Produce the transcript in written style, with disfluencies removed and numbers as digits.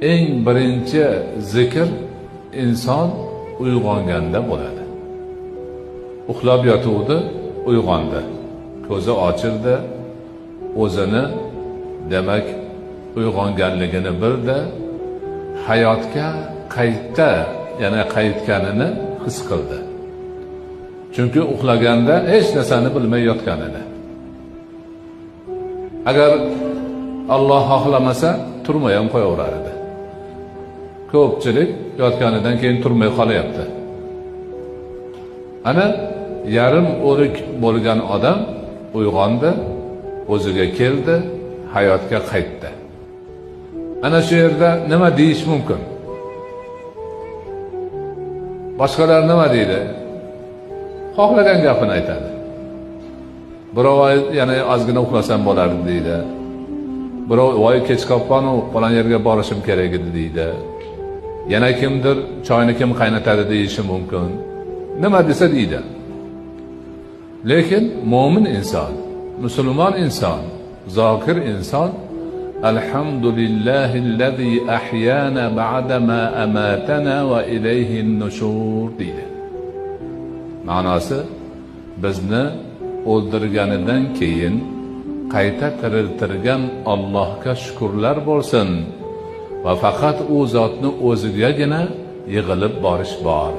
eng birinchi zikr inson uyg'onganda bo'ladi. Uxlab yotuvdi, uyg'ondi. Ko'zi ochildi, o'zini demak uyg'onganligini bildi, hayotga qaytda, yana qaytganini his qildi. Chunki uxlaganda hech narsani bilmay yotgan edi. Agar Alloh xohlamasa turmay ham qo'yaverar edi. Ko'pchilik yotganidan keyin turmay qolyapti. Ana yarim o'lik bo'lgan odam uyg'ondi, o'ziga keldi, hayotga qaytdi. Ana shu yerda nima deyish mumkin? Boshqalar nima deydi? Xohlagan gapini aytadi. Birov yana ozgina uxlasam bo'lardi deydi. Birov voy kech qolgan-u, falon yerga borishim kerak edi deydi. Yana kimdir choyni kim qaynatadi deyishi mumkin. Nima desa deydi. Lekin mo'min inson, musulmon inson, zokir inson Alhamdulillahillazi ahyana ba'da ma amatana va ilayhin nushur deydi. Ma'nosi bizni o'ldirganidan keyin qayta tiriltirgan Allohga shukrlar bo'lsin va faqat u zotni o'zigagina yig'ilib borish bor.